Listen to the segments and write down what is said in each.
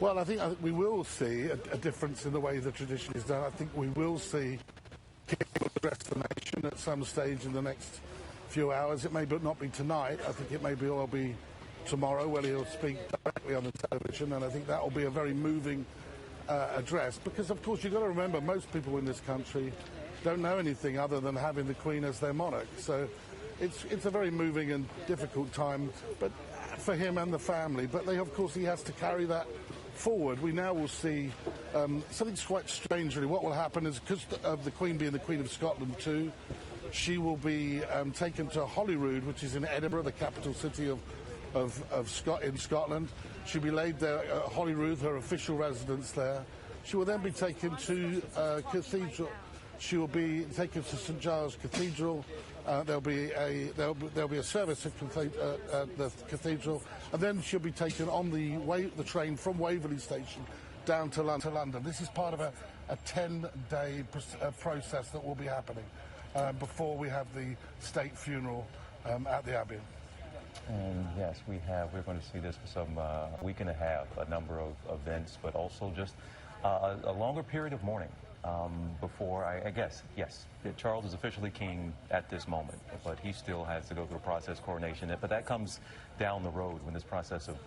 Well, I think we will see a difference in the way the tradition is done. I think we will see King address the nation at some stage in the next few hours. It may not be tonight. I think it may all be tomorrow, when he'll speak directly on the television, and I think that will be a very moving address, because of course you've got to remember, most people in this country don't know anything other than having the Queen as their monarch, so it's a very moving and difficult time, but for him and the family. But of course he has to carry that forward. We now will see something quite strange really. What will happen is, because of the Queen being the Queen of Scotland too, she will be taken to Holyrood, which is in Edinburgh, the capital city in Scotland. She'll be laid there at Holyrood, her official residence there. She will then be taken to Cathedral. She will be taken to St Giles Cathedral. There'll be a service at the cathedral, and then she'll be taken on the train from Waverley Station down to London. This is part of a 10-day process that will be happening before we have the state funeral at the Abbey. And yes, we're going to see this for some week and a half, a number of events, but also just a longer period of mourning before, I guess, yes, Charles is officially king at this moment, but he still has to go through a process, coronation. But that comes down the road when this process of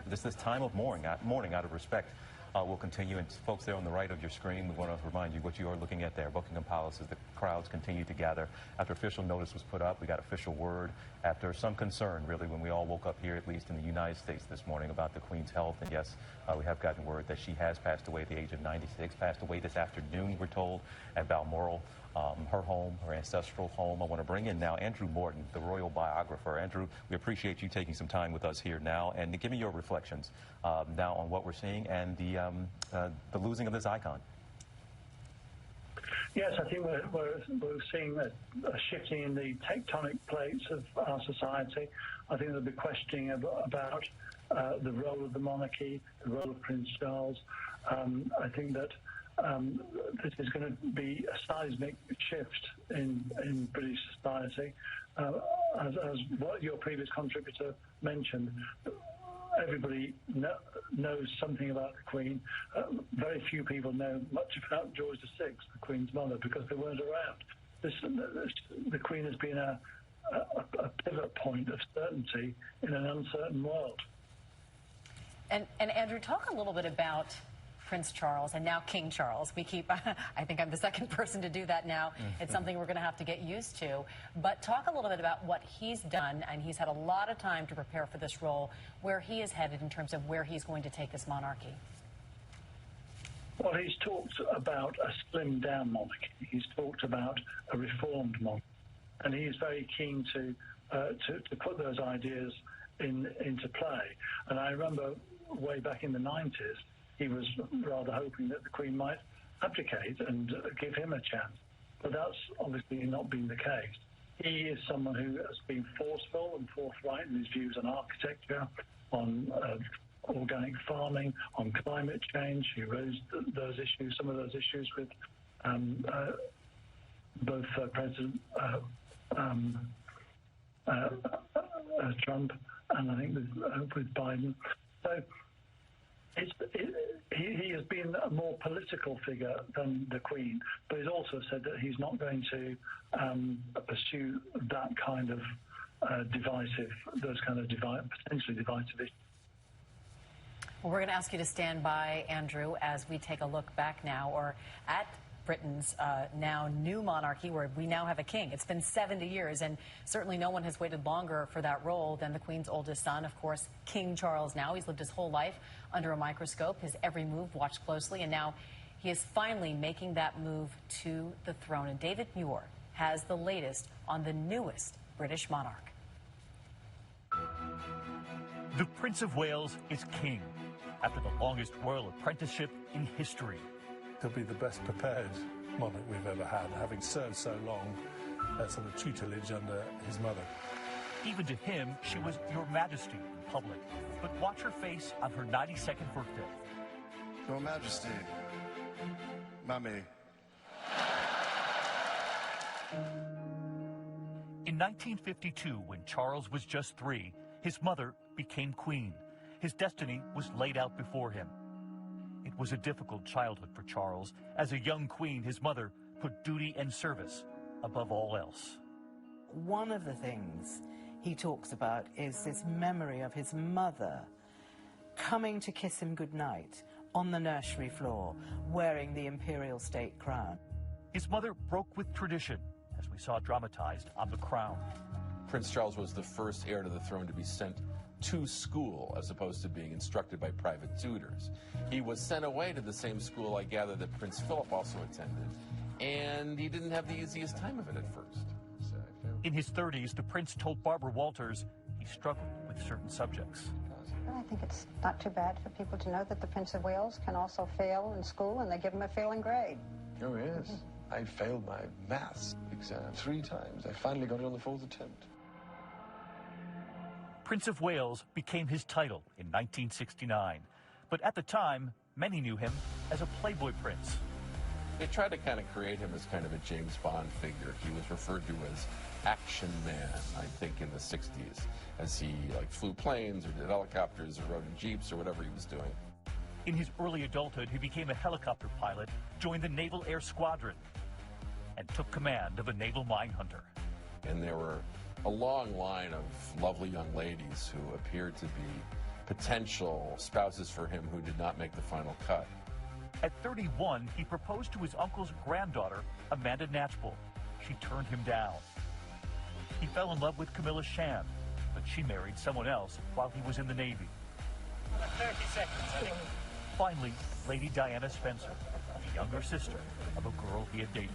this time of mourning out of respect will continue. And folks there on the right of your screen, we want to remind you what you are looking at there. Buckingham Palace, as the crowds continue to gather. After official notice was put up, we got official word after some concern, really, when we all woke up here, at least in the United States this morning, about the Queen's health. And yes, we have gotten word that she has passed away at the age of 96, passed away this afternoon, we're told, at Balmoral. Her home, her ancestral home. I want to bring in now Andrew Morton, the royal biographer. Andrew, we appreciate you taking some time with us here now, and to give me your reflections now on what we're seeing and the losing of this icon. Yes, I think we're seeing a shifting in the tectonic plates of our society. I think there'll be questioning about the role of the monarchy, the role of Prince Charles. I think that this is going to be a seismic shift in British society. As what your previous contributor mentioned, everybody knows something about the Queen. Very few people know much about George VI, the Queen's mother, because they weren't around. The Queen has been a pivot point of certainty in an uncertain world. And Andrew, talk a little bit about Prince Charles and now King Charles. We keep, I think I'm the second person to do that now. It's something we're going to have to get used to. But talk a little bit about what he's done, and he's had a lot of time to prepare for this role, where he is headed in terms of where he's going to take this monarchy. Well, he's talked about a slimmed-down monarchy. He's talked about a reformed monarchy. And he is very keen to put those ideas into play. And I remember way back in the 90s, he was rather hoping that the Queen might abdicate and give him a chance. But that's obviously not been the case. He is someone who has been forceful and forthright in his views on architecture, on organic farming, on climate change. He raised those issues, some of those issues, with both President Trump and I think with Biden. So he has been a more political figure than the Queen, but he's also said that he's not going to pursue that kind of potentially divisive issues. Well, we're going to ask you to stand by, Andrew, as we take a look back now, or at Britain's now new monarchy, where we now have a king. It's been 70 years, and certainly no one has waited longer for that role than the Queen's oldest son, of course, King Charles now. He's lived his whole life under a microscope, his every move watched closely, and now he is finally making that move to the throne. And David Muir has the latest on the newest British monarch. The Prince of Wales is king after the longest royal apprenticeship in history. He'll be the best prepared monarch we've ever had, having served so long sort of tutelage under his mother. Even to him, she was Your Majesty in public. But watch her face on her 92nd birthday. Your Majesty, Mummy. In 1952, when Charles was just 3, his mother became queen. His destiny was laid out before him. It was a difficult childhood for Charles. As a young queen, his mother put duty and service above all else. One of the things he talks about is this memory of his mother coming to kiss him goodnight on the nursery floor, wearing the imperial state crown. His mother broke with tradition, as we saw dramatized on The Crown. Prince Charles was the first heir to the throne to be sent to school as opposed to being instructed by private tutors. He was sent away to the same school, I gather, that Prince Philip also attended, and he didn't have the easiest time of it at first. In his 30s, the prince told Barbara Walters he struggled with certain subjects. Well, I think it's not too bad for people to know that the Prince of Wales can also fail in school, and they give him a failing grade. Oh, yes. I failed my maths exam 3 times. I finally got it on the 4th attempt. Prince of Wales became his title in 1969. But at the time, many knew him as a Playboy prince. They tried to kind of create him as kind of a James Bond figure. He was referred to as Action Man, I think, in the 60s, as he flew planes or did helicopters or rode in jeeps or whatever he was doing. In his early adulthood, he became a helicopter pilot, joined the Naval Air Squadron, and took command of a naval mine hunter. And there were a long line of lovely young ladies who appeared to be potential spouses for him who did not make the final cut. At 31, he proposed to his uncle's granddaughter, Amanda Knatchbull. She turned him down. He fell in love with Camilla Shand, but she married someone else while he was in the Navy. 30 seconds, I think. Finally, Lady Diana Spencer, the younger sister of a girl he had dated.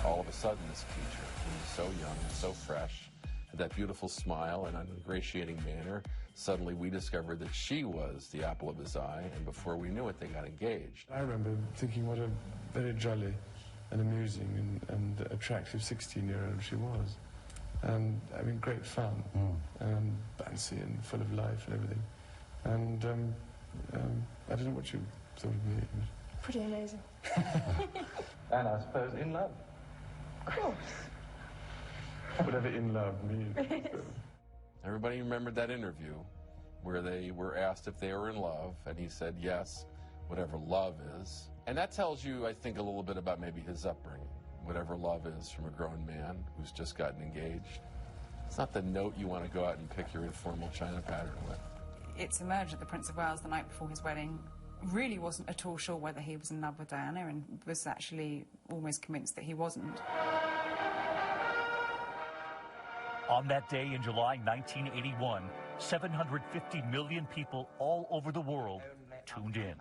All of a sudden, this teacher, who was so young and so fresh, had that beautiful smile and an ingratiating manner. Suddenly, we discovered that she was the apple of his eye, and before we knew it, they got engaged. I remember thinking what a very jolly and amusing and attractive 16-year-old she was. And, I mean, great fun, and bouncy and full of life and everything. And I don't know what you thought of me. Pretty amazing. And I suppose in love. Of course. Whatever in love means. Everybody remembered that interview where they were asked if they were in love, and he said yes, whatever love is. And that tells you, I think, a little bit about maybe his upbringing, whatever love is from a grown man who's just gotten engaged. It's not the note you want to go out and pick your informal china pattern with. It's emerged that the Prince of Wales, the night before his wedding, really wasn't at all sure whether he was in love with Diana, and was actually almost convinced that he wasn't. On that day in July 1981, 750 million people all over the world tuned in.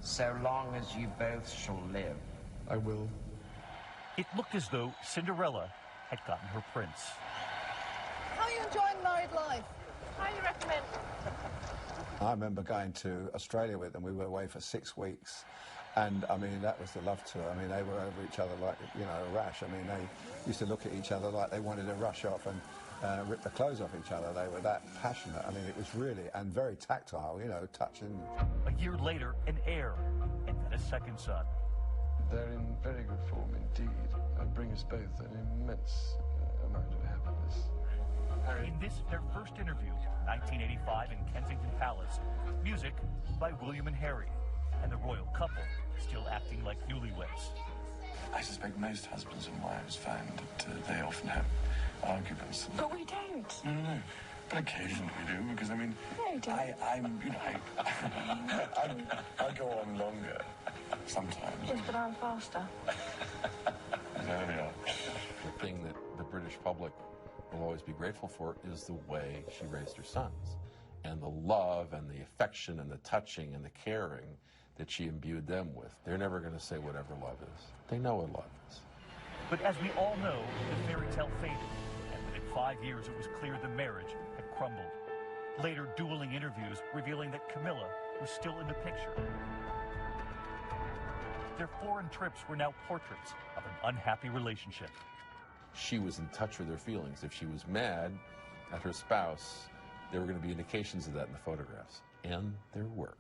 So long as you both shall live. I will. It looked as though Cinderella had gotten her prince. How are you enjoying married life? Highly recommend. I remember going to Australia with them. We were away for 6 weeks. And, I mean, that was the love tour. I mean, they were over each other like, you know, a rash. I mean, they used to look at each other like they wanted to rush off and rip the clothes off each other. They were that passionate. I mean, it was really, and very tactile, you know, touching. A year later, an heir, and then a second son. They're in very good form indeed. And bring us both an immense amount of happiness. In this, their first interview, 1985 in Kensington Palace, music by William and Harry, and the royal couple still acting like newlyweds. I suspect most husbands and wives find that they often have arguments. But we don't. No. But occasionally we do, because, I mean, I'm, you know, I go on longer sometimes. Yes, but I'm faster. There we are. The thing that the British public will always be grateful for is the way she raised her sons, and the love and the affection and the touching and the caring that she imbued them with. They're never going to say whatever love is. They know what love is. But as we all know, the fairy tale faded, and within 5 years it was clear the marriage had crumbled. Later, dueling interviews revealing that Camilla was still in the picture. Their foreign trips were now portraits of an unhappy relationship. She was in touch with her feelings. If she was mad at her spouse, there were going to be indications of that in the photographs. And there were.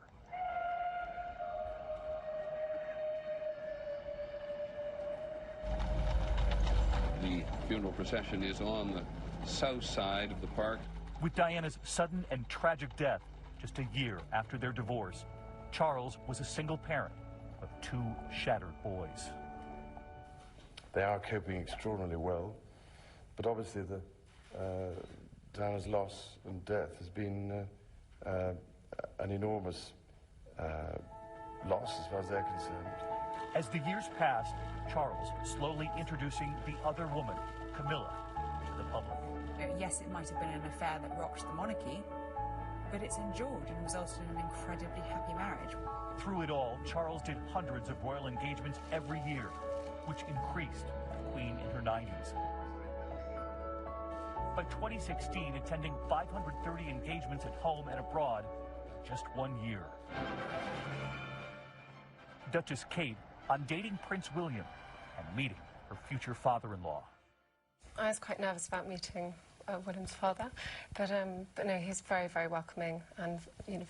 The funeral procession is on the south side of the park. With Diana's sudden and tragic death just a year after their divorce, Charles was a single parent of 2 shattered boys. They are coping extraordinarily well, but obviously Diana's loss and death has been an enormous loss as far as they're concerned. As the years passed, Charles slowly introducing the other woman, Camilla, to the public. Yes, it might have been an affair that rocked the monarchy, but it's endured and resulted in an incredibly happy marriage. Through it all, Charles did hundreds of royal engagements every year, which increased with the Queen in her 90s. By 2016, attending 530 engagements at home and abroad in just 1 year. Duchess Kate on dating Prince William and meeting her future father-in-law. I was quite nervous about meeting William's father, but no, he's very, very welcoming and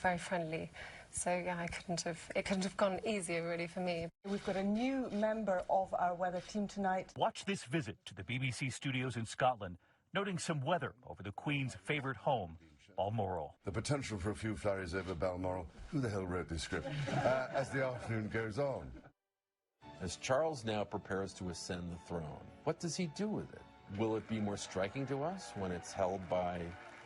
very friendly. So yeah, it couldn't have gone easier really for me. We've got a new member of our weather team tonight. Watch this visit to the BBC studios in Scotland, noting some weather over the Queen's favourite home, Balmoral. The potential for a few flurries over Balmoral. Who the hell wrote this script? As the afternoon goes on. As Charles now prepares to ascend the throne, what does he do with it? Will it be more striking to us when it's held by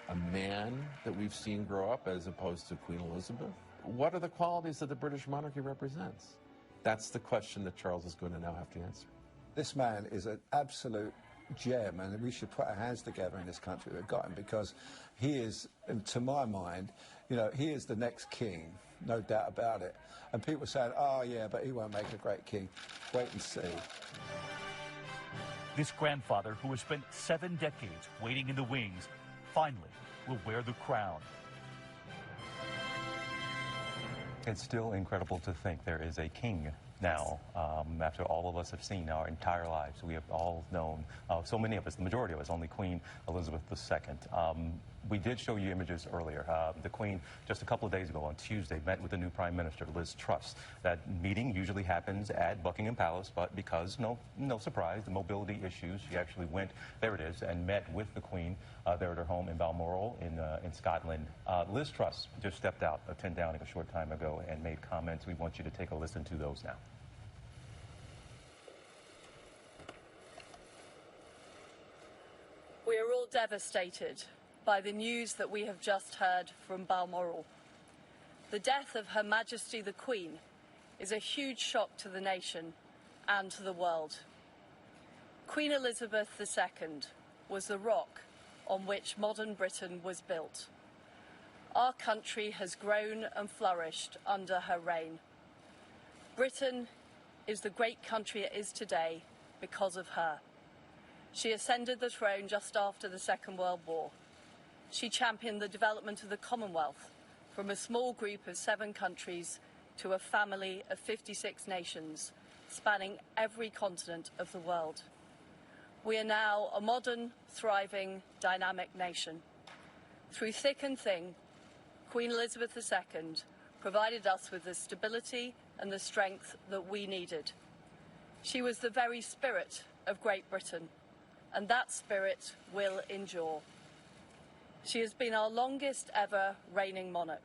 a man that we've seen grow up as opposed to Queen Elizabeth? What are the qualities that the British monarchy represents? That's the question that Charles is going to now have to answer. This man is an absolute gem, and we should put our hands together in this country we've got him, because he is, to my mind, he is the next king, no doubt about it. And people are saying, oh yeah, but he won't make a great king. Wait and see. This grandfather, who has spent 7 decades waiting in the wings, finally will wear the crown. It's still incredible to think there is a king now, after all of us have seen our entire lives. We have all known, so many of us, the majority of us, only Queen Elizabeth II. We did show you images earlier. The Queen, just a couple of days ago on Tuesday, met with the new Prime Minister, Liz Truss. That meeting usually happens at Buckingham Palace, but because, no surprise, the mobility issues, she actually went, there it is, and met with the Queen there at her home in Balmoral in Scotland. Liz Truss just stepped out of 10 Downing a short time ago and made comments. We want you to take a listen to those now. We are all devastated by the news that we have just heard from Balmoral. The death of Her Majesty the Queen is a huge shock to the nation and to the world. Queen Elizabeth II was the rock on which modern Britain was built. Our country has grown and flourished under her reign. Britain is the great country it is today because of her. She ascended the throne just after the Second World War. She championed the development of the Commonwealth from a small group of 7 countries to a family of 56 nations, spanning every continent of the world. We are now a modern, thriving, dynamic nation. Through thick and thin, Queen Elizabeth II provided us with the stability and the strength that we needed. She was the very spirit of Great Britain, and that spirit will endure. She has been our longest ever reigning monarch.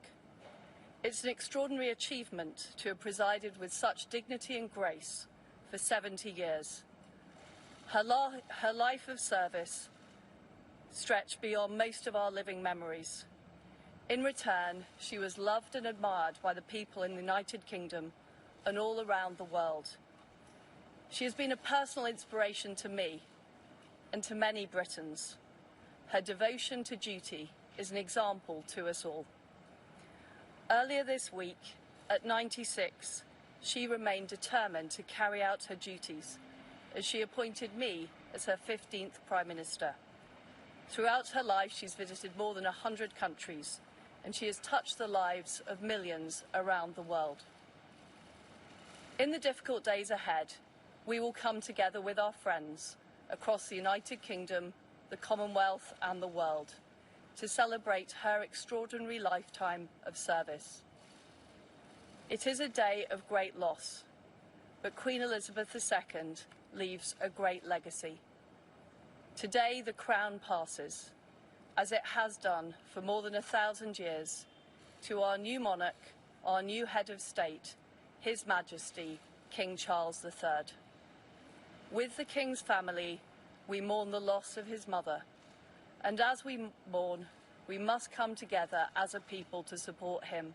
It's an extraordinary achievement to have presided with such dignity and grace for 70 years. Her life of service stretched beyond most of our living memories. In return, she was loved and admired by the people in the United Kingdom and all around the world. She has been a personal inspiration to me and to many Britons. Her devotion to duty is an example to us all. Earlier this week, at 96, she remained determined to carry out her duties as she appointed me as her 15th Prime Minister. Throughout her life, she's visited more than 100 countries, and she has touched the lives of millions around the world. In the difficult days ahead, we will come together with our friends across the United Kingdom, the Commonwealth and the world to celebrate her extraordinary lifetime of service. It is a day of great loss, but Queen Elizabeth II leaves a great legacy. Today the crown passes, as it has done for more than 1,000 years, to our new monarch, our new head of state, His Majesty King Charles III. With the King's family, we mourn the loss of his mother, and as we mourn, we must come together as a people to support him,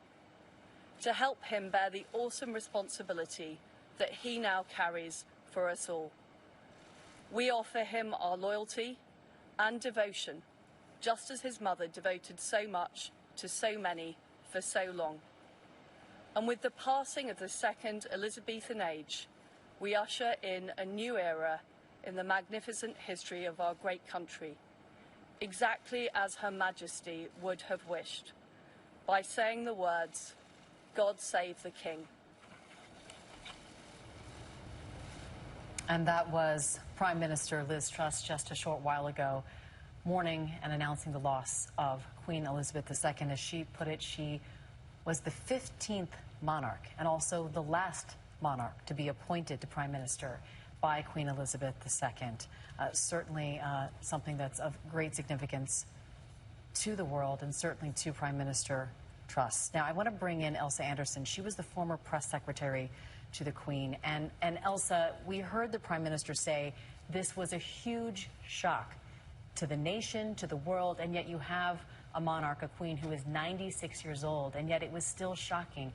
to help him bear the awesome responsibility that he now carries for us all. We offer him our loyalty and devotion, just as his mother devoted so much to so many for so long. And with the passing of the second Elizabethan age, we usher in a new era in the magnificent history of our great country, exactly as Her Majesty would have wished, by saying the words, "God save the King." And that was Prime Minister Liz Truss just a short while ago, mourning and announcing the loss of Queen Elizabeth II. As she put it, she was the 15th monarch and also the last monarch to be appointed to Prime Minister by Queen Elizabeth II. Certainly something that's of great significance to the world and certainly to Prime Minister Truss. Now, I want to bring in Elsa Anderson. She was the former press secretary to the Queen. And Elsa, we heard the Prime Minister say this was a huge shock to the nation, to the world, and yet you have a monarch, a queen, who is 96 years old, and yet it was still shocking.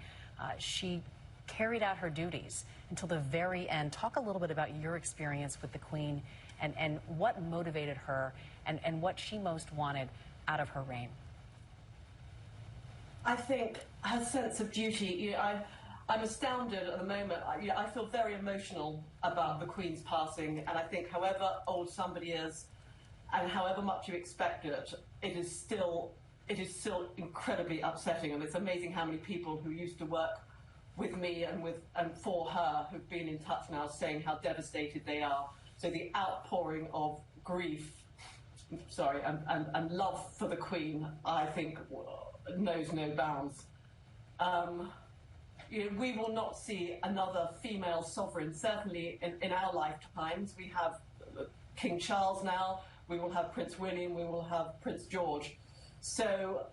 She carried out her duties until the very end. Talk a little bit about your experience with the Queen and what motivated her and what she most wanted out of her reign. I think her sense of duty, I'm astounded at the moment. I feel very emotional about the Queen's passing, and I think however old somebody is and however much you expect it, it is still incredibly upsetting. And it's amazing how many people who used to work with me and for her who've been in touch now saying how devastated they are. So the outpouring of grief, and love for the Queen, I think, knows no bounds. We will not see another female sovereign, certainly in our lifetimes. We have King Charles now, we will have Prince William, we will have Prince George. So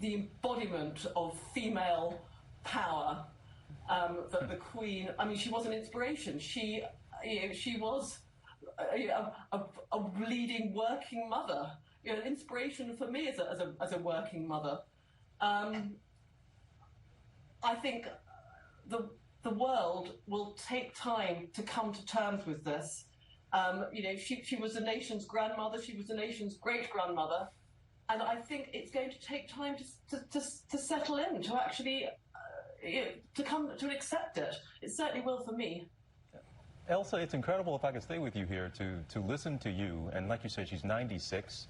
the embodiment of female power, that the Queen, I mean, she was an inspiration. She was a leading working mother, an inspiration for me as a working mother. I think the world will take time to come to terms with this. She was the nation's grandmother, she was the nation's great-grandmother, and I think it's going to take time to settle in, to actually to come to accept it. It certainly will for me. Elsa, it's incredible, if I could stay with you here, to listen to you. And like you said, she's 96.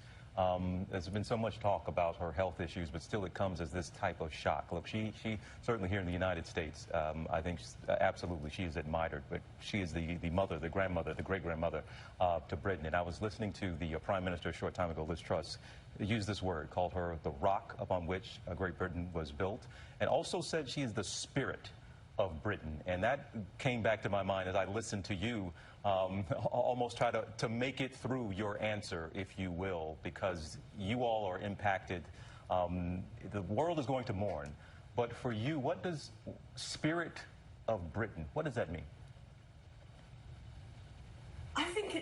There's been so much talk about her health issues, but still it comes as this type of shock. Look, she certainly here in the United States, I think absolutely she is admired, but she is the mother, the grandmother, the great-grandmother to Britain. And I was listening to the Prime Minister a short time ago, Liz Truss, used this word, called her the rock upon which Great Britain was built, and also said she is the spirit of Britain. And that came back to my mind as I listened to you almost try to make it through your answer, if you will, because you all are impacted. The world is going to mourn. But for you, what does spirit of Britain, what does that mean? I think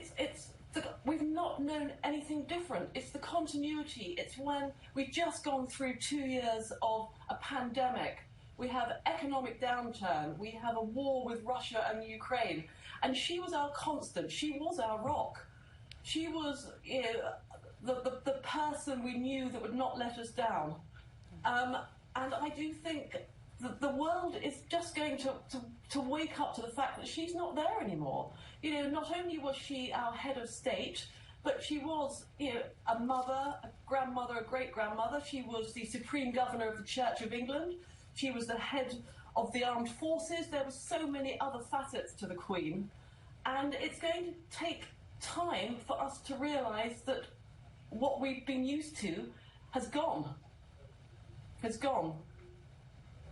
we've not known anything different. It's the continuity. It's when we've just gone through 2 years of a pandemic. We have economic downturn. We have a war with Russia and Ukraine. And she was our constant. She was our rock. She was the person we knew that would not let us down. And I do think that the world is just going to wake up to the fact that she's not there anymore. Not only was she our head of state, but she was a mother, a grandmother, a great-grandmother. She was the Supreme Governor of the Church of England. She was the head of the armed forces. There were so many other facets to the Queen. And it's going to take time for us to realise that what we've been used to has gone. Has gone.